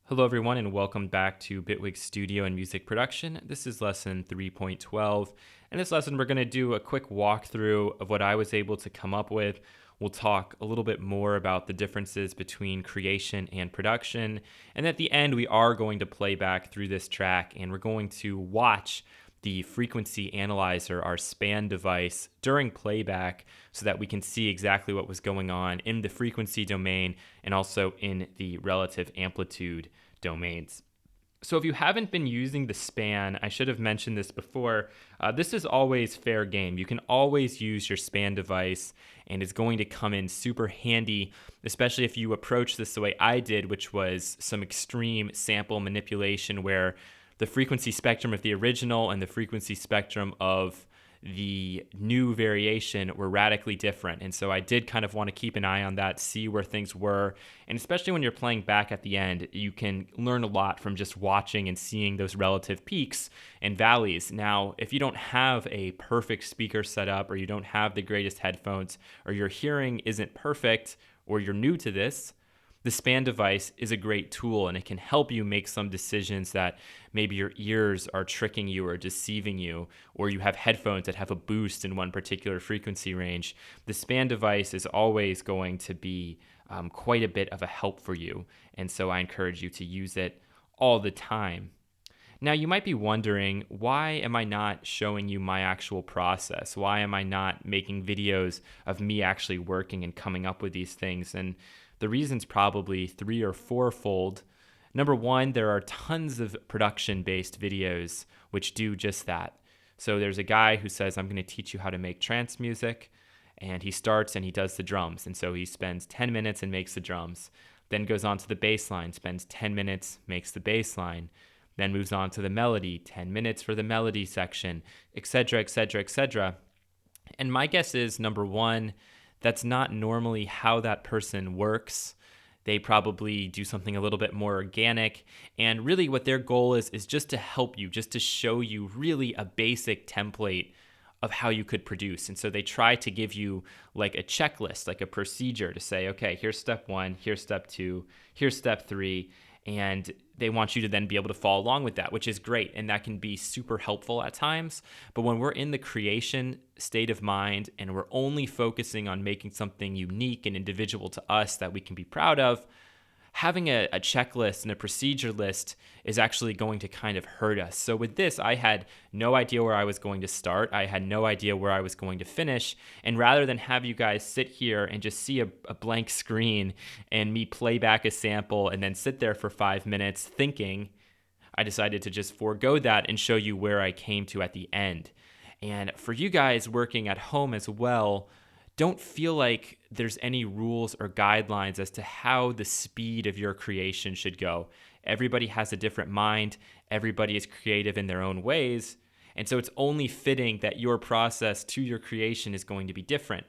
Hello, everyone, and welcome back to Bitwig Studio and Music Production. This is lesson 3.12. In this lesson, we're going to do a quick walkthrough of what I was able to come up with. We'll talk a little bit more about the differences between creation and production. And at the end, we are going to play back through this track, and we're going to watch the frequency analyzer, our span device, during playback so that we can see exactly what was going on in the frequency domain and also in the relative amplitude domains. So if you haven't been using the span, I should have mentioned this before, this is always fair game. You can always use your span device, and it's going to come in super handy, especially if you approach this the way I did, which was some extreme sample manipulation where the frequency spectrum of the original and the frequency spectrum of the new variation were radically different. And so I did kind of want to keep an eye on that, see where things were. And especially when you're playing back at the end, you can learn a lot from just watching and seeing those relative peaks and valleys. Now, if you don't have a perfect speaker setup, or you don't have the greatest headphones, or your hearing isn't perfect, or you're new to this, the span device is a great tool, and it can help you make some decisions that maybe your ears are tricking you or deceiving you, or you have headphones that have a boost in one particular frequency range. The span device is always going to be quite a bit of a help for you, and so I encourage you to use it all the time. Now, you might be wondering, why am I not showing you my actual process? Why am I not making videos of me actually working and coming up with these things? And the reason's probably three or fourfold. Number one, there are tons of production-based videos which do just that. So there's a guy who says, I'm going to teach you how to make trance music, and he starts and he does the drums. And so he spends 10 minutes and makes the drums, then goes on to the bass line, spends 10 minutes, makes the bass line, then moves on to the melody, 10 minutes for the melody section, etc., etc., etc. And my guess is, number one, that's not normally how that person works. They probably do something a little bit more organic. And really what their goal is just to help you, just to show you really a basic template of how you could produce. And so they try to give you like a checklist, like a procedure to say, okay, here's step one, here's step two, here's step three. And they want you to then be able to follow along with that, which is great. And that can be super helpful at times. But when we're in the creation state of mind and we're only focusing on making something unique and individual to us that we can be proud of, having a checklist and a procedure list is actually going to kind of hurt us. So with this, I had no idea where I was going to start. I had no idea where I was going to finish. And rather than have you guys sit here and just see a blank screen and me play back a sample and then sit there for 5 minutes thinking, I decided to just forego that and show you where I came to at the end. And for you guys working at home as well, don't feel like there's any rules or guidelines as to how the speed of your creation should go. Everybody has a different mind. Everybody is creative in their own ways. And so it's only fitting that your process to your creation is going to be different.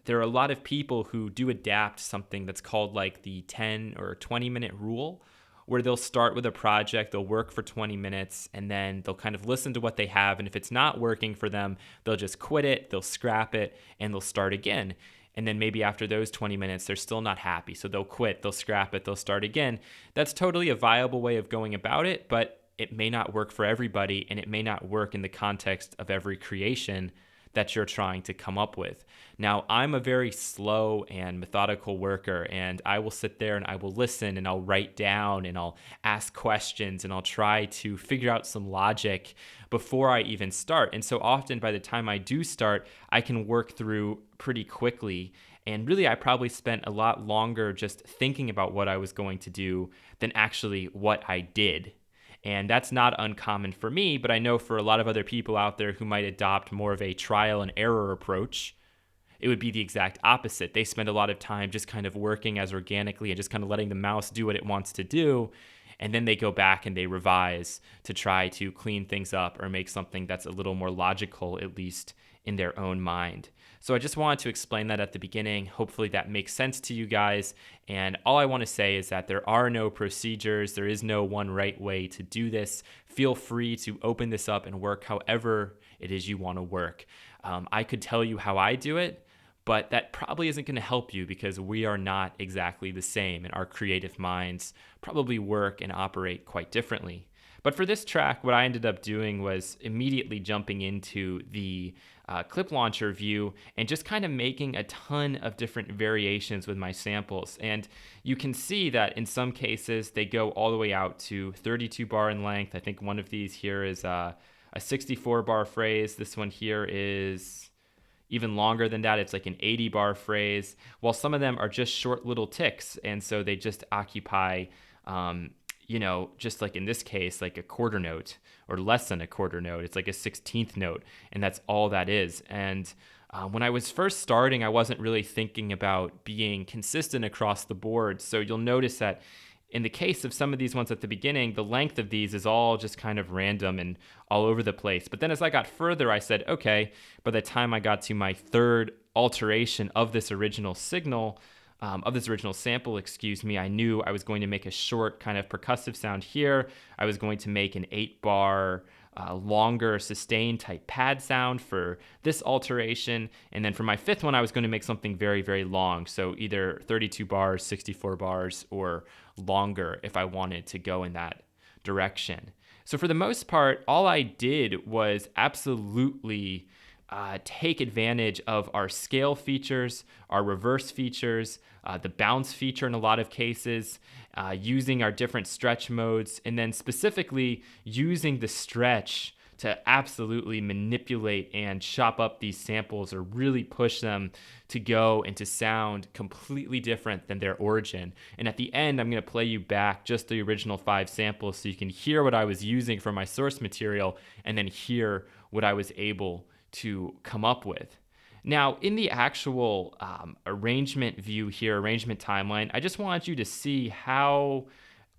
There are a lot of people who do adapt something that's called like the 10 or 20 minute rule, where they'll start with a project, they'll work for 20 minutes, and then they'll kind of listen to what they have. And if it's not working for them, they'll just quit it, they'll scrap it, and they'll start again. And then maybe after those 20 minutes, they're still not happy. So they'll quit, they'll scrap it, they'll start again. That's totally a viable way of going about it, but it may not work for everybody, and it may not work in the context of every creation that you're trying to come up with. Now, I'm a very slow and methodical worker, and I will sit there and I will listen and I'll write down and I'll ask questions and I'll try to figure out some logic before I even start. And so often by the time I do start, I can work through pretty quickly. And really, I probably spent a lot longer just thinking about what I was going to do than actually what I did. And that's not uncommon for me, but I know for a lot of other people out there who might adopt more of a trial and error approach, it would be the exact opposite. They spend a lot of time just kind of working as organically and just kind of letting the mouse do what it wants to do. And then they go back and they revise to try to clean things up or make something that's a little more logical, at least in their own mind. So I just wanted to explain that at the beginning. Hopefully that makes sense to you guys. And all I want to say is that there are no procedures. There is no one right way to do this. Feel free to open this up and work however it is you want to work. I could tell you how I do it, but that probably isn't going to help you because we are not exactly the same, and our creative minds probably work and operate quite differently. But for this track, what I ended up doing was immediately jumping into the clip launcher view and just kind of making a ton of different variations with my samples. And you can see that in some cases, they go all the way out to 32 bar in length. I think one of these here is a 64 bar phrase. This one here is even longer than that. It's like an 80 bar phrase, while some of them are just short little ticks. And so they just occupy, just like in this case, like a quarter note or less than a quarter note. It's like a 16th note, and that's all that is. And when I was first starting, I wasn't really thinking about being consistent across the board. So you'll notice that in the case of some of these ones at the beginning, the length of these is all just kind of random and all over the place. But then as I got further, I said, okay, by the time I got to my third alteration of this original signal, of this original sample, I knew I was going to make a short kind of percussive sound here. I was going to make an 8-bar longer sustained type pad sound for this alteration. And then for my fifth one, I was going to make something very, very long. So either 32 bars, 64 bars, or longer if I wanted to go in that direction. So for the most part, all I did was absolutely take advantage of our scale features, our reverse features, the bounce feature in a lot of cases, using our different stretch modes, and then specifically using the stretch to absolutely manipulate and chop up these samples or really push them to go and to sound completely different than their origin. And at the end, I'm going to play you back just the original 5 samples so you can hear what I was using for my source material and then hear what I was able to come up with. Now, in the actual arrangement view here, arrangement timeline, I just wanted you to see how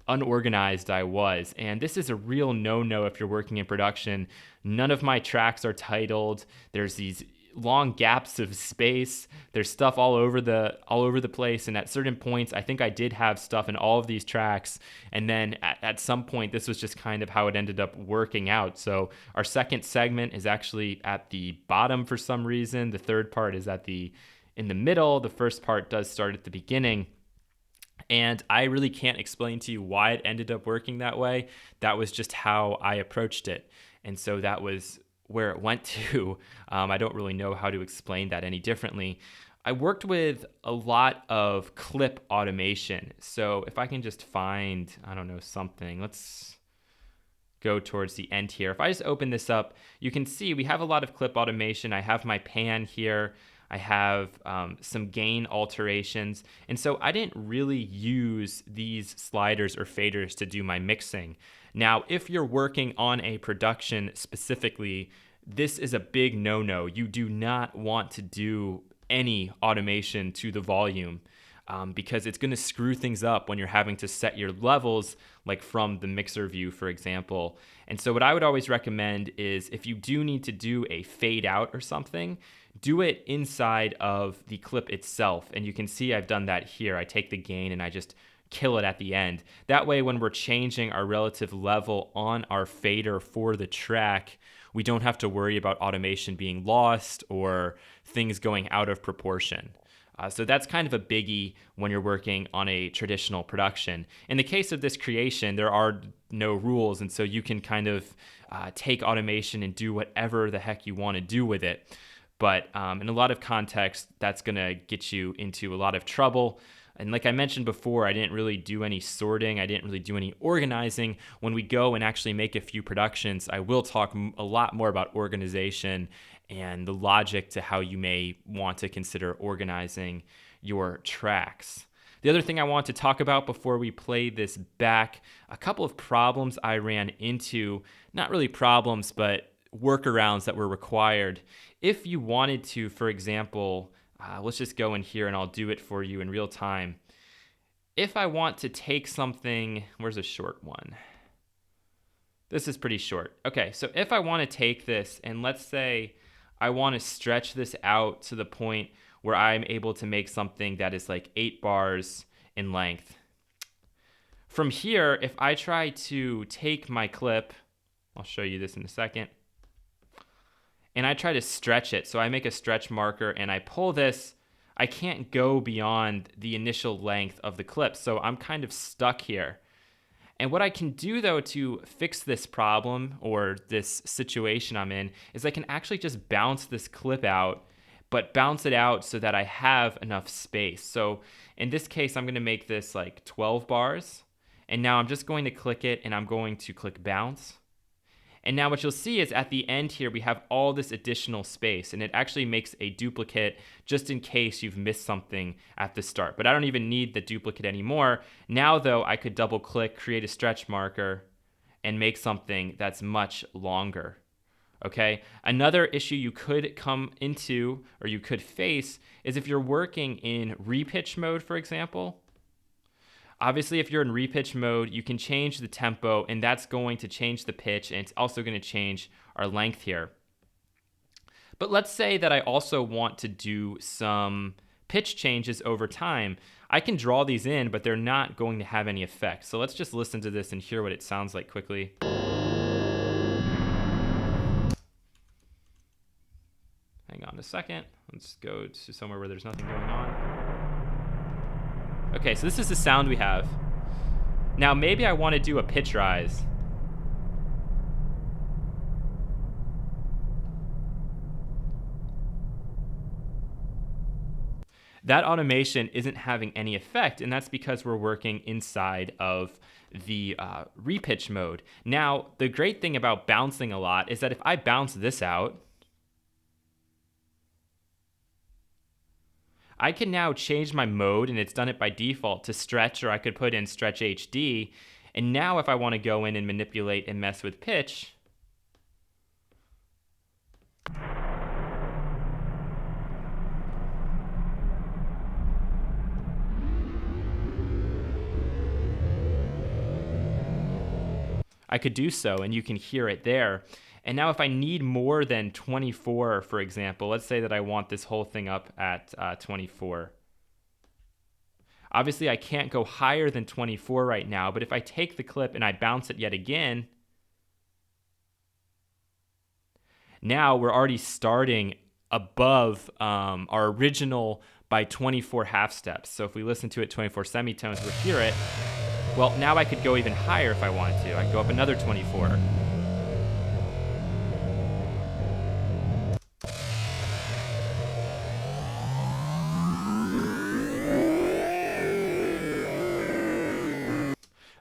unorganized I was. And this is a real no-no if you're working in production. None of my tracks are titled. There's these long gaps of space. There's stuff all over the place. And at certain points, I think I did have stuff in all of these tracks. And then at some point, this was just kind of how it ended up working out. So our second segment is actually at the bottom for some reason. The third part is in the middle. The first part does start at the beginning. And I really can't explain to you why it ended up working that way. That was just how I approached it. And so that was where it went to. I don't really know how to explain that any differently. I worked with a lot of clip automation. So if I can just find, something. Let's go towards the end here. If I just open this up, you can see we have a lot of clip automation. I have my pan here. I have some gain alterations. And so I didn't really use these sliders or faders to do my mixing. Now, if you're working on a production specifically, this is a big no-no. You do not want to do any automation to the volume because it's going to screw things up when you're having to set your levels, like from the mixer view, for example. And so what I would always recommend is if you do need to do a fade out or something, do it inside of the clip itself. And you can see I've done that here. I take the gain and I just kill it at the end. That way, when we're changing our relative level on our fader for the track, we don't have to worry about automation being lost or things going out of proportion. So that's kind of a biggie when you're working on a traditional production. In the case of this creation, there are no rules, and so you can kind of take automation and do whatever the heck you want to do with it. But in a lot of contexts, that's going to get you into a lot of trouble. And like I mentioned before, I didn't really do any sorting. I didn't really do any organizing. When we go and actually make a few productions, I will talk a lot more about organization and the logic to how you may want to consider organizing your tracks. The other thing I want to talk about before we play this back, a couple of problems I ran into, not really problems, but workarounds that were required. If you wanted to, for example, let's just go in here and I'll do it for you in real time. If I want to take something, where's a short one? This is pretty short. Okay, so if I want to take this and let's say I want to stretch this out to the point where I'm able to make something that is like 8 bars in length. From here, if I try to take my clip, I'll show you this in a second, and I try to stretch it. So I make a stretch marker and I pull this. I can't go beyond the initial length of the clip, so I'm kind of stuck here. And what I can do, though, to fix this problem or this situation I'm in is I can actually just bounce this clip out, but bounce it out so that I have enough space. So in this case, I'm going to make this like 12 bars. And now I'm just going to click it, and I'm going to click bounce. And now what you'll see is at the end here, we have all this additional space, and it actually makes a duplicate just in case you've missed something at the start. But I don't even need the duplicate anymore. Now, though, I could double click, create a stretch marker, and make something that's much longer. Okay. Another issue you could come into, or you could face, is if you're working in repitch mode, for example. Obviously, if you're in repitch mode, you can change the tempo, and that's going to change the pitch, and it's also going to change our length here. But let's say that I also want to do some pitch changes over time. I can draw these in, but they're not going to have any effect. So let's just listen to this and hear what it sounds like quickly. Hang on a second. Let's go to somewhere where there's nothing going on. Okay, so this is the sound we have. Now maybe I want to do a pitch rise. That automation isn't having any effect, and that's because we're working inside of the repitch mode. Now, the great thing about bouncing a lot is that if I bounce this out, I can now change my mode, and it's done it by default, to stretch, or I could put in stretch HD. And now if I want to go in and manipulate and mess with pitch, I could do so, and you can hear it there. And now if I need more than 24, for example, let's say that I want this whole thing up at 24. Obviously, I can't go higher than 24 right now, but if I take the clip and I bounce it yet again, now we're already starting above our original by 24 half steps. So if we listen to it 24 semitones, we'll hear it. Well, now I could go even higher if I wanted to. I could go up another 24.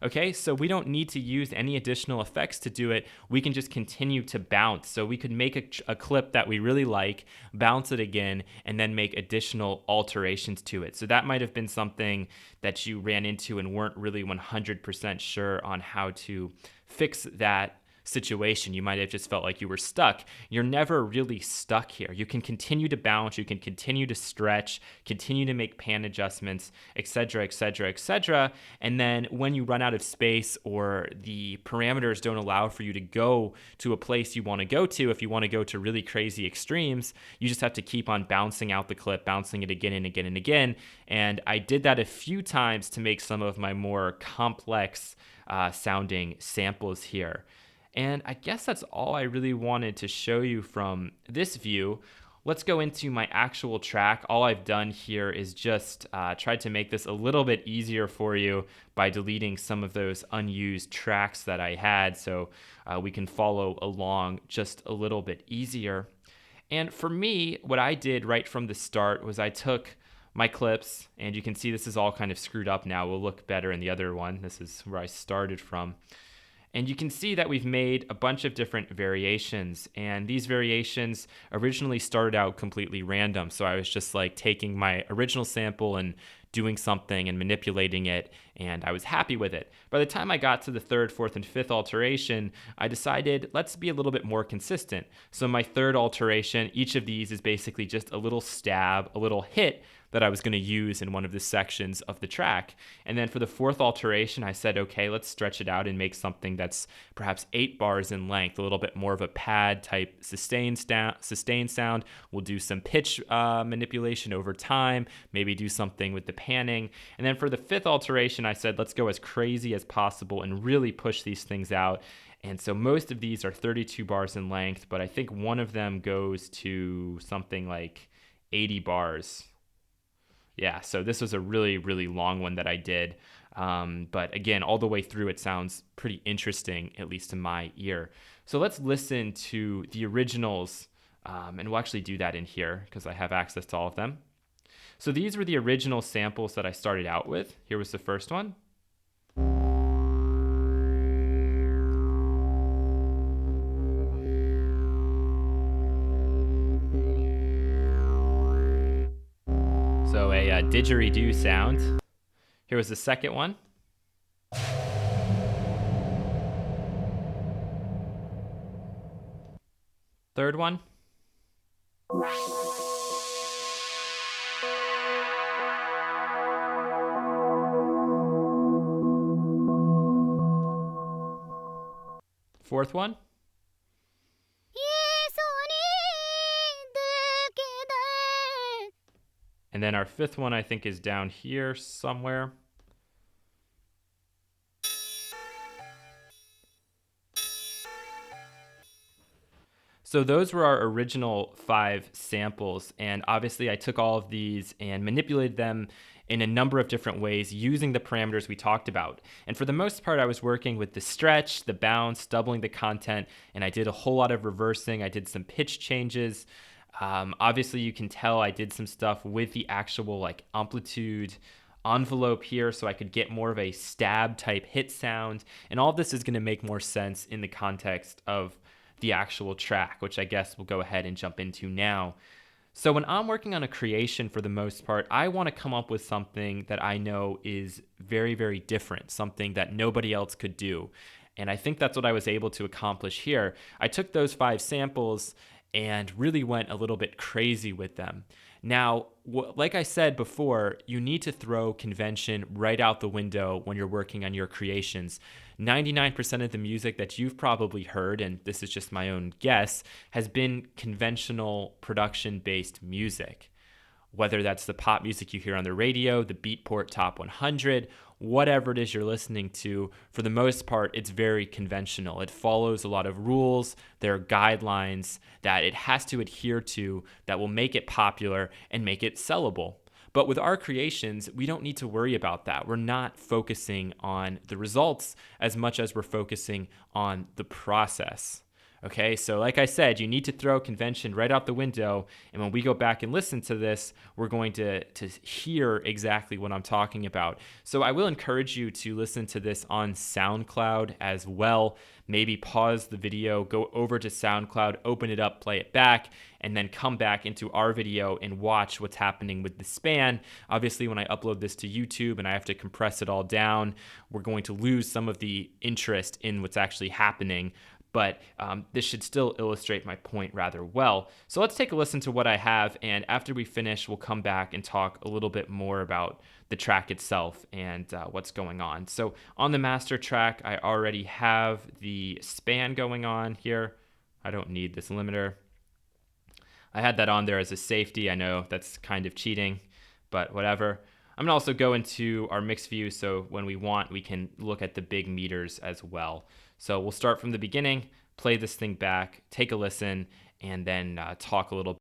Okay, so we don't need to use any additional effects to do it. We can just continue to bounce. So we could make a clip that we really like, bounce it again, and then make additional alterations to it. So that might have been something that you ran into and weren't really 100% sure on how to fix that situation. You might have just felt like you were stuck. You're never really stuck here. You can continue to bounce, you can continue to stretch, continue to make pan adjustments, etc., etc., etc. And then when you run out of space or the parameters don't allow for you to go to a place you want to go to, if you want to go to really crazy extremes, you just have to keep on bouncing out the clip, bouncing it again and again and again. And I did that a few times to make some of my more complex sounding samples here. And I guess that's all I really wanted to show you from this view. Let's go into my actual track. All I've done here is just tried to make this a little bit easier for you by deleting some of those unused tracks that I had, so we can follow along just a little bit easier. And for me, what I did right from the start was I took my clips, and you can see this is all kind of screwed up now. We'll look better in the other one. This is where I started from. And you can see that we've made a bunch of different variations, and these variations originally started out completely random. So I was just like taking my original sample and doing something and manipulating it, and I was happy with it. By the time I got to the third, fourth, and fifth alteration, I decided let's be a little bit more consistent. So my third alteration, each of these is basically just a little stab, a little hit that I was going to use in one of the sections of the track. And then for the fourth alteration, I said, okay, let's stretch it out and make something that's perhaps 8 bars in length, a little bit more of a pad type sustained sound. We'll do some pitch manipulation over time, maybe do something with the panning. And then for the fifth alteration, I said, let's go as crazy as possible and really push these things out. And so most of these are 32 bars in length, but I think one of them goes to something like 80 bars. Yeah, so this was a really, really long one that I did. But again, all the way through, it sounds pretty interesting, at least to my ear. So let's listen to the originals, and we'll actually do that in here because I have access to all of them. So these were the original samples that I started out with. Here was the first one. So a didgeridoo sound. Here was the second one. Third one. Fourth one. And then our fifth one, I think, is down here somewhere. So those were our original 5 samples, and obviously I took all of these and manipulated them in a number of different ways using the parameters we talked about. And for the most part, I was working with the stretch, the bounce, doubling the content, and I did a whole lot of reversing. I did some pitch changes. Obviously, you can tell I did some stuff with the actual like amplitude envelope here so I could get more of a stab type hit sound. And all of this is going to make more sense in the context of the actual track, which I guess we'll go ahead and jump into now. So when I'm working on a creation, for the most part, I want to come up with something that I know is very, very different, something that nobody else could do. And I think that's what I was able to accomplish here. I took those 5 samples and really went a little bit crazy with them. Now, like I said before, you need to throw convention right out the window when you're working on your creations. 99% of the music that you've probably heard, and this is just my own guess, has been conventional production-based music. Whether that's the pop music you hear on the radio, the Beatport Top 100, whatever it is you're listening to, for the most part, it's very conventional. It follows a lot of rules. There are guidelines that it has to adhere to that will make it popular and make it sellable. But with our creations, we don't need to worry about that. We're not focusing on the results as much as we're focusing on the process. Okay, so like I said, you need to throw convention right out the window. And when we go back and listen to this, we're going to hear exactly what I'm talking about. So I will encourage you to listen to this on SoundCloud as well. Maybe pause the video, go over to SoundCloud, open it up, play it back, and then come back into our video and watch what's happening with the span. Obviously, when I upload this to YouTube and I have to compress it all down, we're going to lose some of the interest in what's actually happening. But this should still illustrate my point rather well. So let's take a listen to what I have, and after we finish, we'll come back and talk a little bit more about the track itself and what's going on. So on the master track, I already have the span going on here. I don't need this limiter. I had that on there as a safety. I know that's kind of cheating, but whatever. I'm gonna also go into our mix view, so when we want, we can look at the big meters as well. So we'll start from the beginning, play this thing back, take a listen, and then talk a little bit.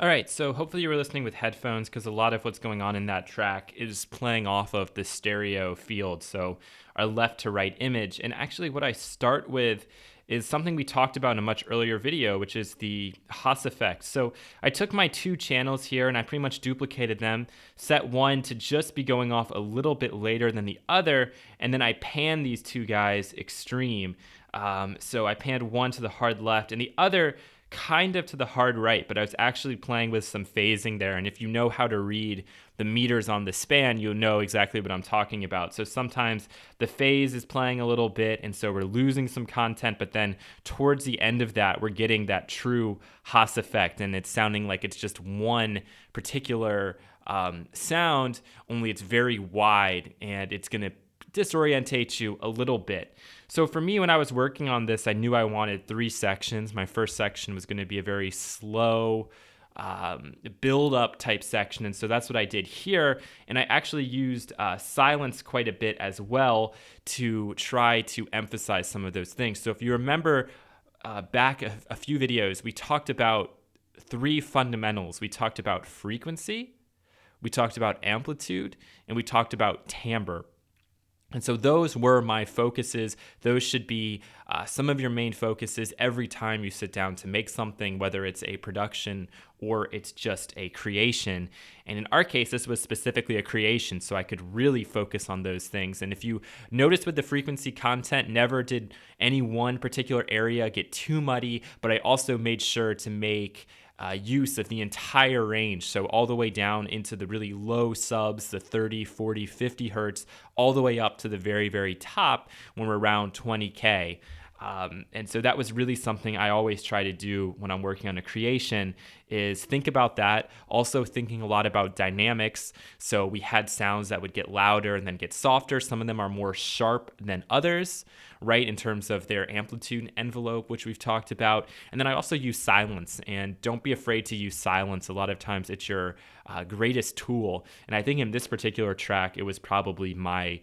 All right, so hopefully you were listening with headphones because a lot of what's going on in that track is playing off of the stereo field, so our left to right image. And actually, what I start with is something we talked about in a much earlier video, which is the Haas effect. So I took my two channels here and I pretty much duplicated them, set one to just be going off a little bit later than the other, and then I pan these two guys extreme. So I panned one to the hard left and the other kind of to the hard right, but I was actually playing with some phasing there. And if you know how to read the meters on the span, you'll know exactly what I'm talking about. So sometimes the phase is playing a little bit, and so we're losing some content, but then towards the end of that, we're getting that true Haas effect, and it's sounding like it's just one particular sound, only it's very wide, and it's going to disorientate you a little bit. So for me, when I was working on this, I knew I wanted three sections. My first section was going to be a very slow, build up type section. And so that's what I did here. And I actually used silence quite a bit as well to try to emphasize some of those things. So if you remember back a few videos, we talked about three fundamentals. We talked about frequency, we talked about amplitude, and we talked about timbre. And so those were my focuses. Those should be some of your main focuses every time you sit down to make something, whether it's a production or it's just a creation. And in our case, this was specifically a creation, so I could really focus on those things. And if you notice with the frequency content, never did any one particular area get too muddy, but I also made sure to make use of the entire range. So all the way down into the really low subs, the 30, 40, 50 hertz, all the way up to the very, very top when we're around 20K. And so that was really something I always try to do when I'm working on a creation, is think about that. Also thinking a lot about dynamics. So we had sounds that would get louder and then get softer. Some of them are more sharp than others, right, in terms of their amplitude envelope, which we've talked about. And then I also use silence, and don't be afraid to use silence. A lot of times it's your greatest tool. And I think in this particular track, it was probably my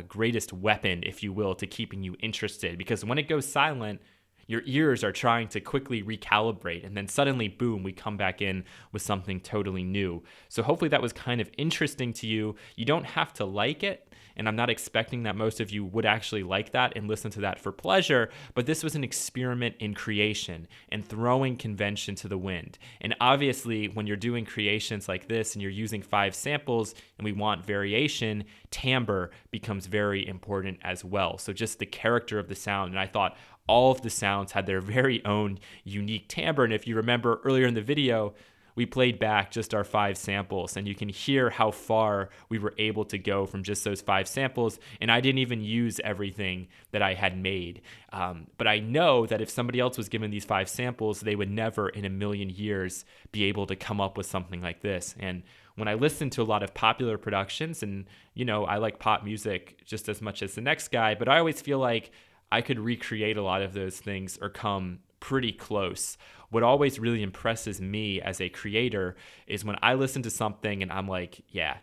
greatest weapon, if you will, to keeping you interested. Because when it goes silent, your ears are trying to quickly recalibrate, and then suddenly, boom, we come back in with something totally new. So hopefully that was kind of interesting to you. You don't have to like it, and I'm not expecting that most of you would actually like that and listen to that for pleasure, but this was an experiment in creation and throwing convention to the wind. And obviously, when you're doing creations like this and you're using 5 samples and we want variation, timbre becomes very important as well. So just the character of the sound. And I thought all of the sounds had their very own unique timbre. And if you remember earlier in the video, we played back just our 5 samples, and you can hear how far we were able to go from just those 5 samples. And I didn't even use everything that I had made. But I know that if somebody else was given these 5 samples, they would never in a million years be able to come up with something like this. And when I listen to a lot of popular productions, and I like pop music just as much as the next guy, but I always feel like I could recreate a lot of those things or come pretty close. What always really impresses me as a creator is when I listen to something and I'm like, yeah,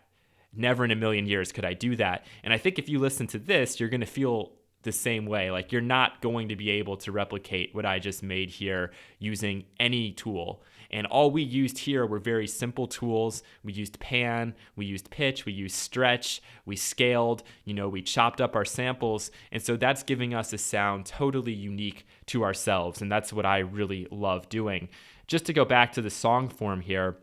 never in a million years could I do that. And I think if you listen to this, you're going to feel the same way. Like, you're not going to be able to replicate what I just made here using any tool. And all we used here were very simple tools. We used pan, we used pitch, we used stretch, we scaled, we chopped up our samples. And so that's giving us a sound totally unique to ourselves. And that's what I really love doing. Just to go back to the song form here,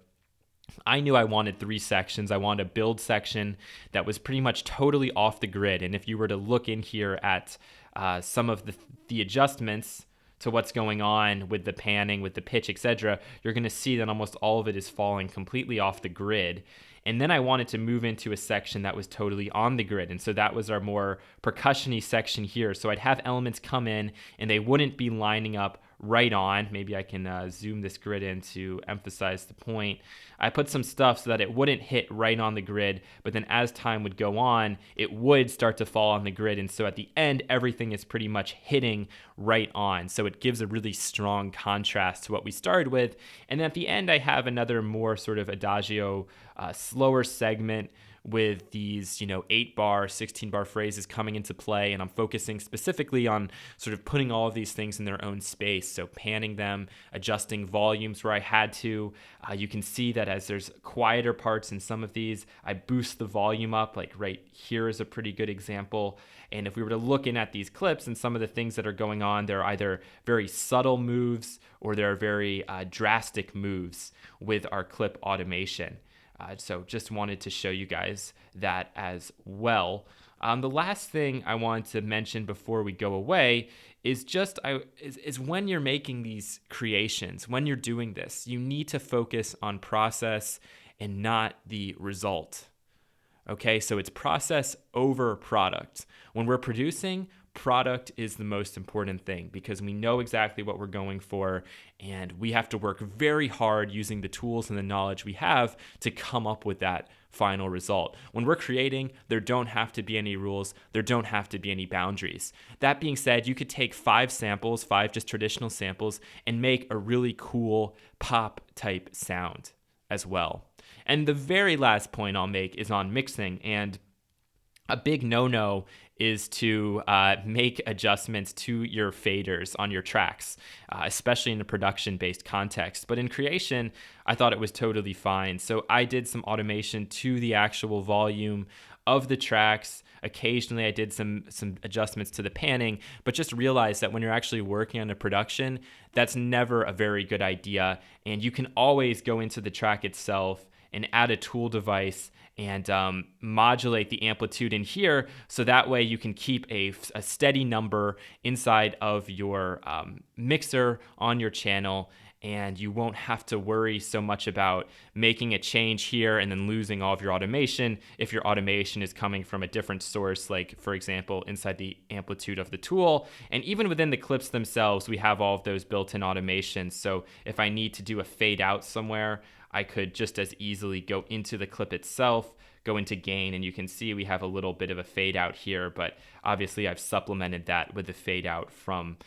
I knew I wanted 3 sections. I wanted a build section that was pretty much totally off the grid. And if you were to look in here at some of the adjustments to what's going on with the panning, with the pitch, etc., you're going to see that almost all of it is falling completely off the grid. And then I wanted to move into a section that was totally on the grid. And so that was our more percussion-y section here. So I'd have elements come in and they wouldn't be lining up right on. Maybe I can zoom this grid in to emphasize the point. I put some stuff so that it wouldn't hit right on the grid, but then as time would go on, it would start to fall on the grid. And so at the end, everything is pretty much hitting right on. So it gives a really strong contrast to what we started with. And then at the end, I have another more sort of adagio, slower segment with these, 8-bar, 16-bar phrases coming into play. And I'm focusing specifically on sort of putting all of these things in their own space. So panning them, adjusting volumes where I had to. You can see that as there's quieter parts in some of these, I boost the volume up. Like right here is a pretty good example. And if we were to look in at these clips and some of the things that are going on, they're either very subtle moves or they're very drastic moves with our clip automation. So just wanted to show you guys that as well. The last thing I wanted to mention before we go away is just is when you're making these creations, when you're doing this, you need to focus on process and not the result. Okay, so it's process over product. When we're producing, product is the most important thing because we know exactly what we're going for, and we have to work very hard using the tools and the knowledge we have to come up with that final result. When we're creating, there don't have to be any rules, there don't have to be any boundaries. That being said, you could take 5 samples, 5 just traditional samples, and make a really cool pop type sound as well. And the very last point I'll make is on mixing, and a big no-no is to make adjustments to your faders on your tracks, especially in a production-based context. But in creation, I thought it was totally fine. So I did some automation to the actual volume of the tracks. Occasionally, I did some adjustments to the panning, but just realized that when you're actually working on a production, that's never a very good idea. And you can always go into the track itself and add a tool device and modulate the amplitude in here, so that way you can keep a steady number inside of your mixer on your channel, and you won't have to worry so much about making a change here and then losing all of your automation if your automation is coming from a different source, like, for example, inside the amplitude of the tool. And even within the clips themselves, we have all of those built-in automations. So if I need to do a fade out somewhere, I could just as easily go into the clip itself, go into gain, and you can see we have a little bit of a fade out here, but obviously I've supplemented that with the fade out from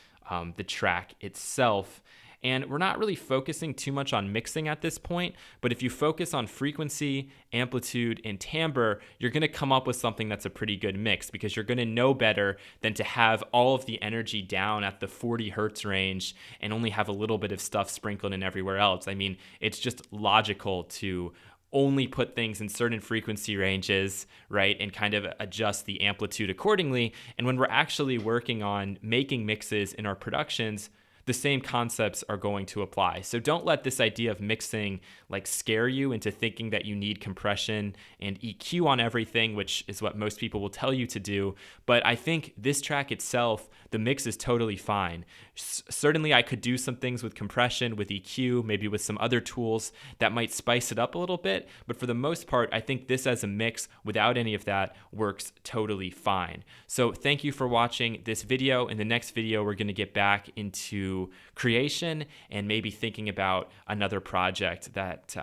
the track itself. And we're not really focusing too much on mixing at this point, but if you focus on frequency, amplitude, and timbre, you're going to come up with something that's a pretty good mix, because you're going to know better than to have all of the energy down at the 40 hertz range and only have a little bit of stuff sprinkled in everywhere else. I mean, it's just logical to only put things in certain frequency ranges, right, and kind of adjust the amplitude accordingly. And when we're actually working on making mixes in our productions, the same concepts are going to apply. So don't let this idea of mixing like scare you into thinking that you need compression and EQ on everything, which is what most people will tell you to do. But I think this track itself, the mix is totally fine. Certainly I could do some things with compression, with EQ, maybe with some other tools that might spice it up a little bit. But for the most part, I think this as a mix without any of that works totally fine. So thank you for watching this video. In the next video, we're going to get back into creation and maybe thinking about another project that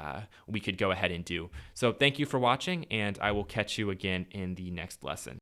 we could go ahead and do. So thank you for watching, and I will catch you again in the next lesson.